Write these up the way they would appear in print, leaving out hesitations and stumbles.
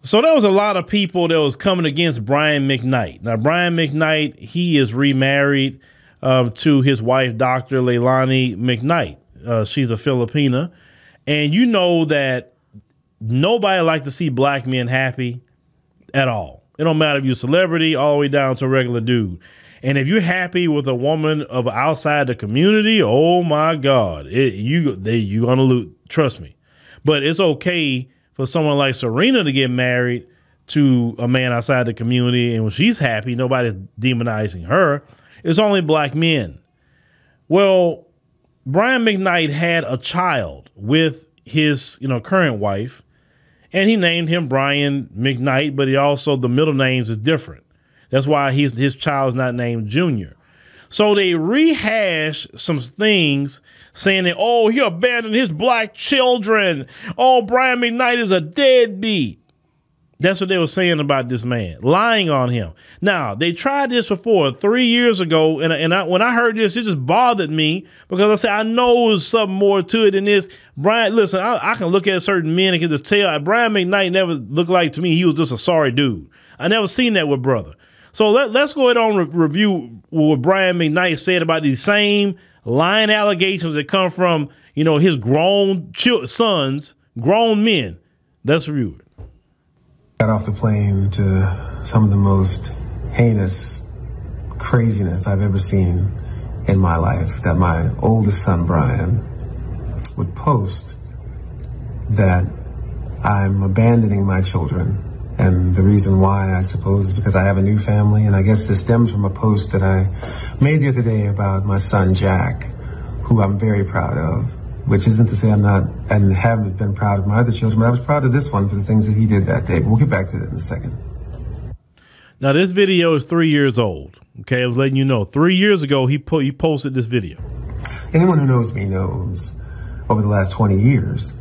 So there was a lot of people that was coming against Brian McKnight. Now, Brian McKnight, he is remarried to his wife, Dr. Leilani McKnight. She's a Filipina. And you know that nobody likes to see black men happy at all. It don't matter if you're a celebrity all the way down to a regular dude. And if you're happy with a woman of outside the community, oh my God, you're going to lose. Trust me. But it's okay for someone like Serena to get married to a man outside the community, and when she's happy, nobody's demonizing her. It's only black men. Well, Brian McKnight had a child with his, current wife, and he named him Brian McKnight, but he also, the middle names is different. That's why his child is not named Junior. So they rehash some things saying that, oh, he abandoned his black children. Oh, Brian McKnight is a deadbeat. That's what they were saying about this man, lying on him. Now, they tried this before 3 years ago, and when I heard this, it just bothered me because I said, I know there's something more to it than this. Brian, listen, I can look at certain men and can just tell Brian McKnight never looked like to me he was just a sorry dude. I never seen that with brother. So let's go ahead on review what Brian McKnight said about these same lying allegations that come from, his grown sons, grown men. Let's review it. Got off the plane to some of the most heinous craziness I've ever seen in my life, that my oldest son, Brian, would post that I'm abandoning my children. And the reason why, I suppose, is because I have a new family. And I guess this stems from a post that I made the other day about my son, Jack, who I'm very proud of, which isn't to say I'm not and haven't been proud of my other children, but I was proud of this one for the things that he did that day. But we'll get back to that in a second. Now, this video is 3 years old. Okay, I was letting you know. 3 years ago, he posted this video. Anyone who knows me knows over the last 20 years,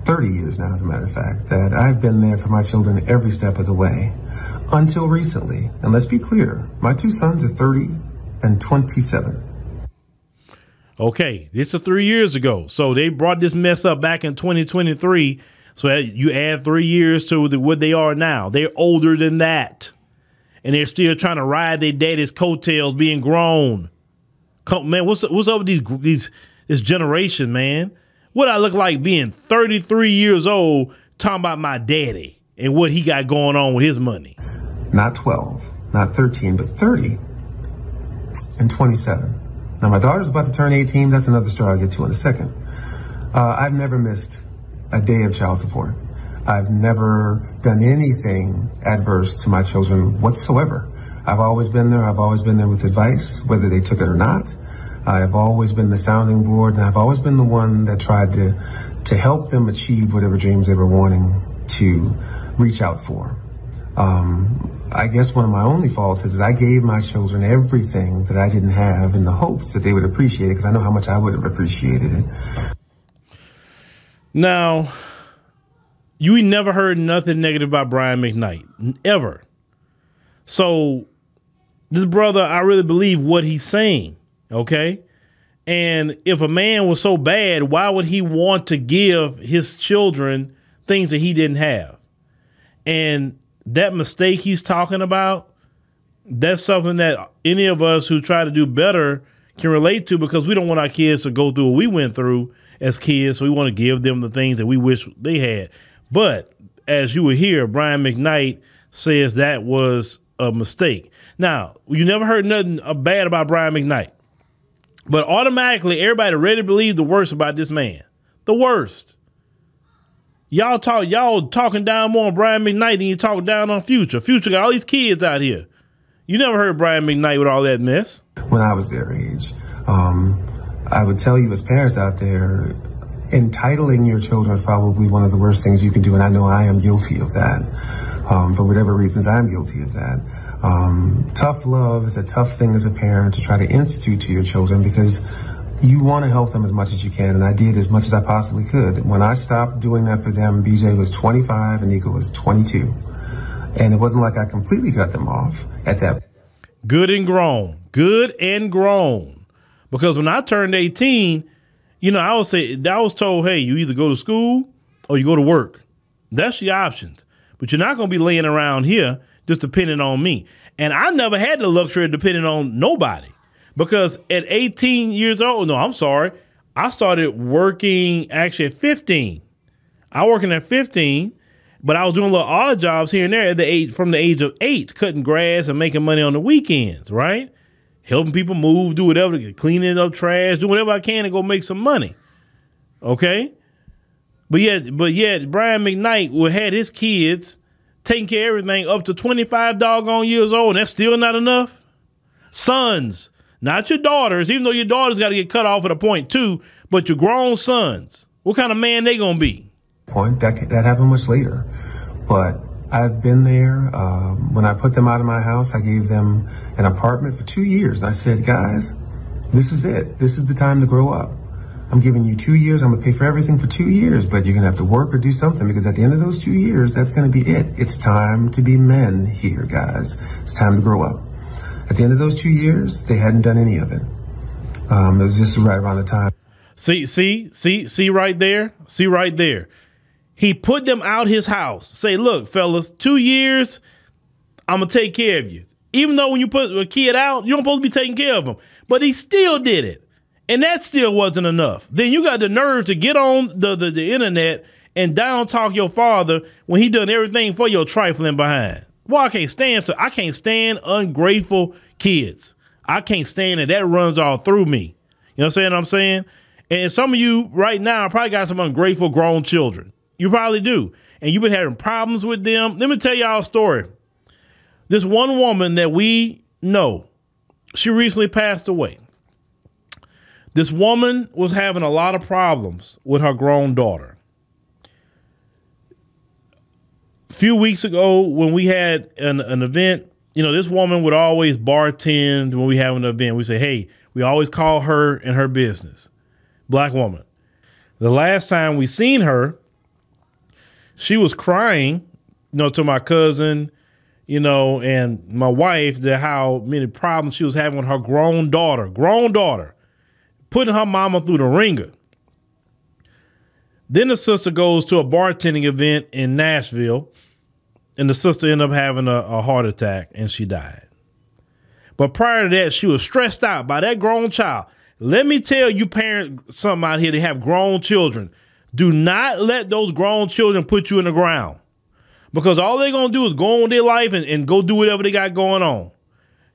30 years now, as a matter of fact, that I've been there for my children every step of the way until recently. And let's be clear, my two sons are 30 and 27. Okay, this is 3 years ago. So they brought this mess up back in 2023. So you add 3 years to what they are now. They're older than that. And they're still trying to ride their daddy's coattails being grown. Man, what's up with this generation, man? What I look like being 33 years old talking about my daddy and what he got going on with his money. Not 12, not 13, but 30 and 27. Now, my daughter's about to turn 18. That's another story I'll get to in a second. I've never missed a day of child support. I've never done anything adverse to my children whatsoever. I've always been there. I've always been there with advice, whether they took it or not. I've always been the sounding board, and I've always been the one that tried to help them achieve whatever dreams they were wanting to reach out for. I guess one of my only faults is that I gave my children everything that I didn't have in the hopes that they would appreciate it, because I know how much I would have appreciated it. Now, you never heard nothing negative about Brian McKnight, ever. So this brother, I really believe what he's saying, okay? And if a man was so bad, why would he want to give his children things that he didn't have? And that mistake he's talking about, that's something that any of us who try to do better can relate to, because we don't want our kids to go through what we went through as kids. So we want to give them the things that we wish they had. But as you will hear, Brian McKnight says that was a mistake. Now, you never heard nothing bad about Brian McKnight, but automatically everybody ready to believe the worst about this man. The worst. Y'all talking down more on Brian McKnight than you talk down on Future. Future got all these kids out here. You never heard Brian McKnight with all that mess. When I was their age, I would tell you as parents out there, entitling your children is probably one of the worst things you can do, and I know I am guilty of that. For whatever reasons, I'm guilty of that. Tough love is a tough thing as a parent to try to institute to your children, because you want to help them as much as you can, and I did as much as I possibly could. When I stopped doing that for them, BJ was 25 and Nico was 22. And it wasn't like I completely cut them off at that. Good and grown. Good and grown. Because when I turned 18, I was told, hey, you either go to school or you go to work. That's your options. but you're not going to be laying around here just depending on me. And I never had the luxury of depending on nobody, because at 18 years old, no, I'm sorry, I started working actually at 15. I working at 15, but I was doing little odd jobs here and there from the age of 8, cutting grass and making money on the weekends, right? Helping people move, do whatever, cleaning up trash, do whatever I can to go make some money. Okay? But yet, Brian McKnight had his kids taking care of everything up to 25 doggone years old, and that's still not enough? Sons, not your daughters, even though your daughters got to get cut off at a point too, but your grown sons, what kind of man they gonna be? Point that happened much later, but I've been there. When I put them out of my house, I gave them an apartment for 2 years. I said, guys, this is it. This is the time to grow up. I'm giving you 2 years. I'm going to pay for everything for 2 years, but you're going to have to work or do something, because at the end of those 2 years, that's going to be it. It's time to be men here, guys. It's time to grow up. At the end of those 2 years, they hadn't done any of it. It was just right around the time. See right there? See right there. He put them out his house. Say, look, fellas, 2 years, I'm going to take care of you. Even though when you put a kid out, you're supposed to be taking care of him. But he still did it. And that still wasn't enough. Then you got the nerve to get on the internet and down talk your father when he done everything for your trifling behind. Well, I can't stand ungrateful kids. I can't stand it. That runs all through me. You know what I'm saying? And some of you right now probably got some ungrateful grown children. You probably do. And you've been having problems with them. Let me tell y'all a story. This one woman that we know, she recently passed away. This woman was having a lot of problems with her grown daughter. A few weeks ago when we had an event, you know, this woman would always bartend when we have an event. We say, hey, we always call her in her business. Black woman. The last time we seen her, she was crying, you know, to my cousin, you know, and my wife, that how many problems she was having with her grown daughter, putting her mama through the ringer. Then the sister goes to a bartending event in Nashville, and the sister ended up having a heart attack, and she died. But prior to that, she was stressed out by that grown child. Let me tell you parents, something out here that have grown children. Do not let those grown children put you in the ground, because all they're going to do is go on with their life and go do whatever they got going on.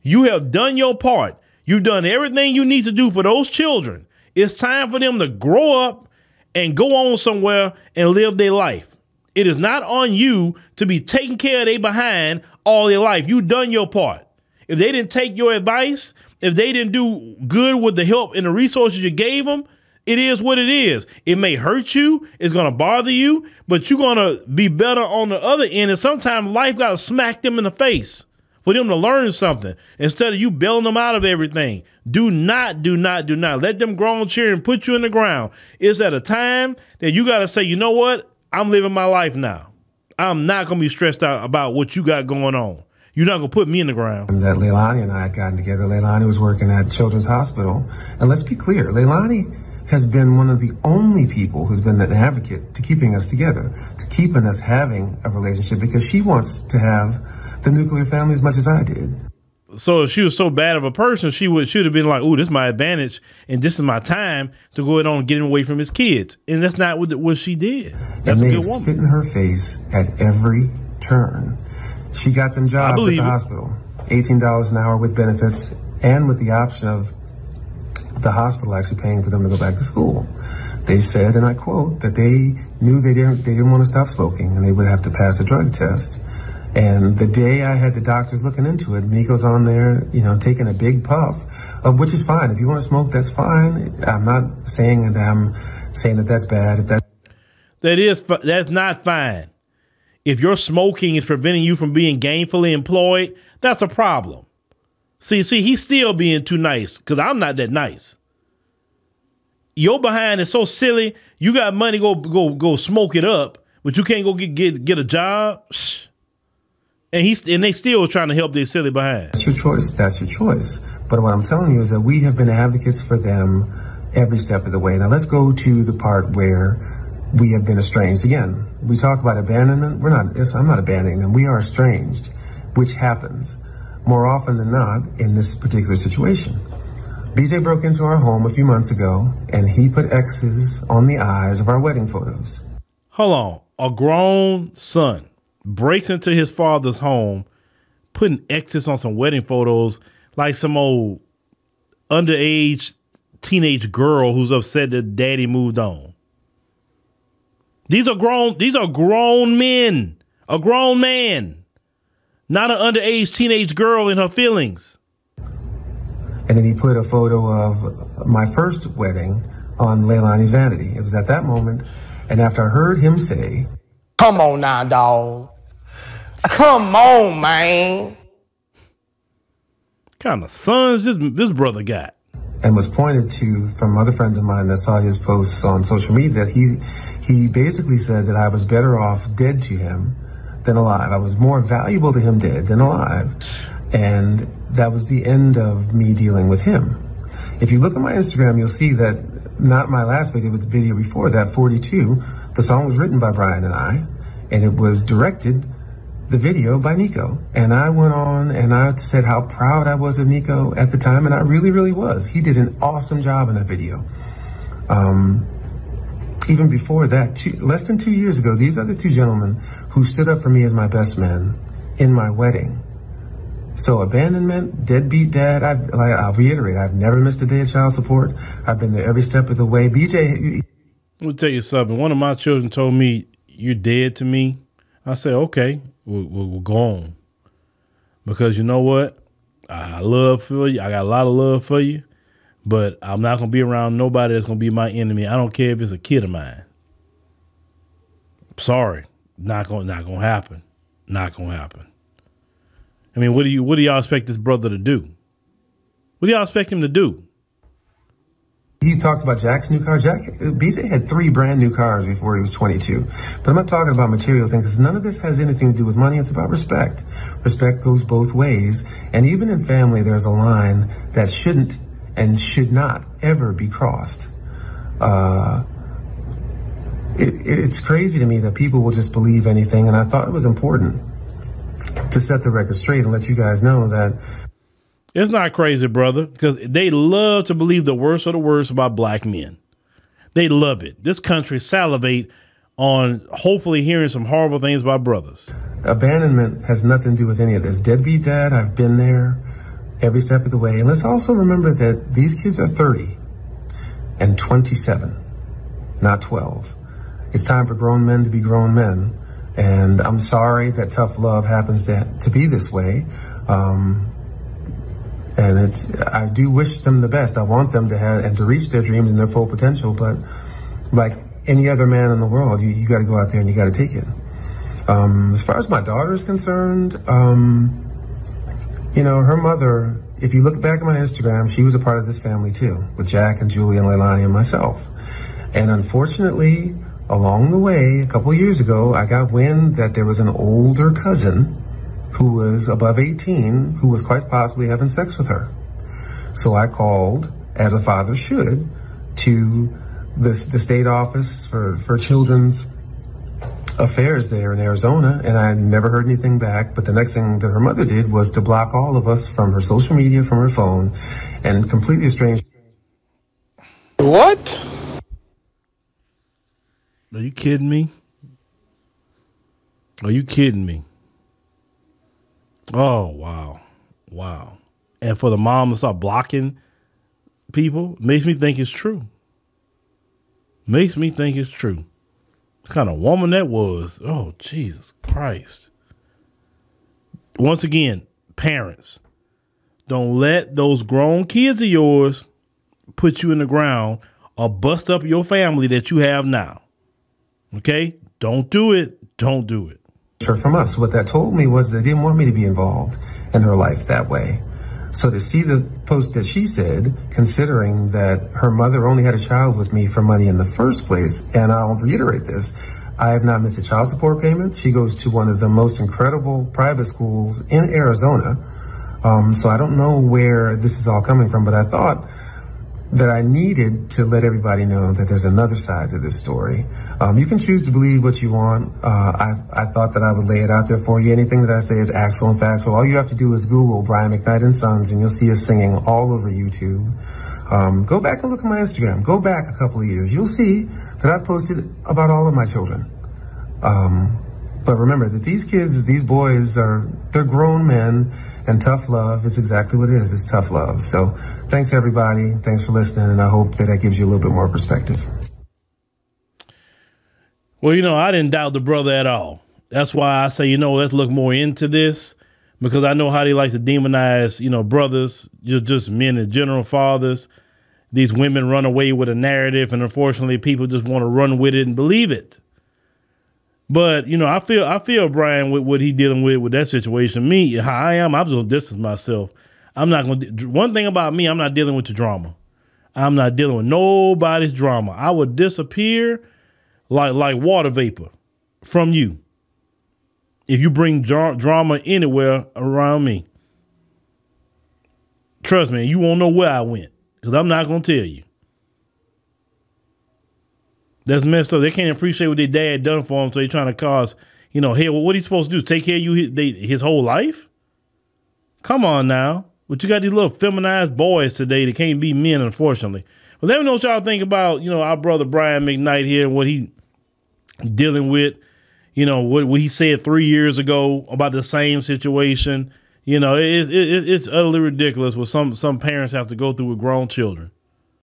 You have done your part. You've done everything you need to do for those children. It's time for them to grow up and go on somewhere and live their life. It is not on you to be taking care of their behind all their life. You've done your part. If they didn't take your advice, if they didn't do good with the help and the resources you gave them, it is what it is. It may hurt you. It's going to bother you, but you're going to be better on the other end. And sometimes life got to smack them in the face for them to learn something instead of you bailing them out of everything. Do not let them grown children put you in the ground. It's at a time that you got to say, you know what? I'm living my life now. I'm not going to be stressed out about what you got going on. You're not going to put me in the ground. That Leilani and I had gotten together. Leilani was working at Children's Hospital. And let's be clear, Leilani has been one of the only people who's been an advocate to keeping us together, to keeping us having a relationship, because she wants to have the nuclear family as much as I did. So if she was so bad of a person, she should have been like, "Ooh, this is my advantage, and this is my time to go ahead on and get him away from his kids." And that's not what she did. That's a good woman. Spit in her face at every turn. She got them jobs at the hospital, $18 an hour with benefits, and with the option of the hospital actually paying for them to go back to school. They said, and I quote, that they knew they didn't want to stop smoking, and they would have to pass a drug test. And the day I had the doctors looking into it, Miko's on there, you know, taking a big puff, which is fine. If you want to smoke, that's fine. I'm not saying that that's bad. That's not fine. If your smoking is preventing you from being gainfully employed, that's a problem. See, he's still being too nice, because I'm not that nice. Your behind is so silly. You got money, go smoke it up, but you can't go get a job. And they still trying to help their silly behind. That's your choice. That's your choice. But what I'm telling you is that we have been advocates for them every step of the way. Now let's go to the part where we have been estranged. Again, we talk about abandonment. I'm not abandoning them. We are estranged, which happens more often than not in this particular situation. BJ broke into our home a few months ago, and he put X's on the eyes of our wedding photos. Hold on. A grown son breaks into his father's home, putting X's on some wedding photos like some old underage teenage girl who's upset that daddy moved on. These are grown men. A grown man. Not an underage teenage girl in her feelings. And then he put a photo of my first wedding on Leilani's vanity. It was at that moment, and after I heard him say, "Come on now, dog. Come on, man." What kind of sons this brother got? And was pointed to from other friends of mine that saw his posts on social media that he basically said that I was better off dead to him than alive. I was more valuable to him dead than alive. And that was the end of me dealing with him. If you look at my Instagram, you'll see that not my last video, but the video before that, 42, the song was written by Brian and I, and it was directed, the video, by Nico. And I went on and I said how proud I was of Nico at the time, and I really, really was. He did an awesome job in that video. Even before that, less than 2 years ago, these are the two gentlemen who stood up for me as my best man in my wedding. So abandonment, deadbeat dad, I'll reiterate, I've never missed a day of child support. I've been there every step of the way. BJ. Let me tell you something. One of my children told me, "You're dead to me." I said, okay, we'll go on. Because you know what? I love for you. I got a lot of love for you. But I'm not going to be around nobody that's going to be my enemy. I don't care if it's a kid of mine. Sorry. Not going to happen. Not going to happen. I mean, what do y'all expect this brother to do? What do y'all expect him to do? He talks about Jack's new car. BJ had 3 brand new cars before he was 22. But I'm not talking about material things, because none of this has anything to do with money. It's about respect. Respect goes both ways. And even in family, there's a line that shouldn't and should not ever be crossed. It's crazy to me that people will just believe anything. And I thought it was important to set the record straight and let you guys know that it's not crazy, brother, because they love to believe the worst of the worst about black men. They love it. This country salivate on hopefully hearing some horrible things about brothers. Abandonment has nothing to do with any of this. Deadbeat dad, I've been there every step of the way. And let's also remember that these kids are 30 and 27, not 12. It's time for grown men to be grown men. And I'm sorry that tough love happens to be this way. And I do wish them the best. I want them to have and to reach their dreams and their full potential. But like any other man in the world, you got to go out there and you got to take it. As far as my daughter is concerned, you know, her mother, if you look back at my Instagram, she was a part of this family too, with Jack and Julie and Leilani and myself. And unfortunately, along the way, a couple years ago, I got wind that there was an older cousin who was above 18, who was quite possibly having sex with her. So I called, as a father should, to the state office for children's affairs there in Arizona, and I never heard anything back. But the next thing that her mother did was to block all of us from her social media, from her phone, and completely estranged. What? Are you kidding me? Are you kidding me? Oh, wow. Wow. And for the mom to start blocking people makes me think it's true. Makes me think it's true. What kind of woman that was. Oh, Jesus Christ. Once again, parents, don't let those grown kids of yours put you in the ground or bust up your family that you have now. Okay? Don't do it. Don't do it. From us. What that told me was they didn't want me to be involved in her life that way. So to see the post that she said, considering that her mother only had a child with me for money in the first place, and I'll reiterate this, I have not missed a child support payment. She goes to one of the most incredible private schools in Arizona. So I don't know where this is all coming from, but I thought that I needed to let everybody know that there's another side to this story. You can choose to believe what you want. I thought that I would lay it out there for you. Anything that I say is actual and factual. All you have to do is Google Brian McKnight and Sons, and you'll see us singing all over YouTube. Go back and look at my Instagram. Go back a couple of years. You'll see that I posted about all of my children. But remember that these kids, these boys they're grown men, and tough love is exactly what it is. It's tough love. So thanks, everybody. Thanks for listening, and I hope that gives you a little bit more perspective. Well, I didn't doubt the brother at all. That's why I say, let's look more into this, because I know how they like to demonize, brothers, just men in general, fathers. These women run away with a narrative, and unfortunately people just want to run with it and believe it. But, I feel Brian with what he dealing with that situation. Me, how I am, I'm just going to distance myself. I'm not going to, one thing about me, I'm not dealing with the drama. I'm not dealing with nobody's drama. I would disappear like water vapor from you if you bring drama anywhere around me. Trust me, you won't know where I went, because I'm not going to tell you. That's messed up. They can't appreciate what their dad done for them, so they're trying to cause, hey, well, what are you supposed to do? Take care of you his whole life? Come on now. But you got these little feminized boys today that can't be men, unfortunately. But let me know what y'all think about, our brother Brian McKnight here and what he dealing with, what he said 3 years ago about the same situation. It's utterly ridiculous what some parents have to go through with grown children.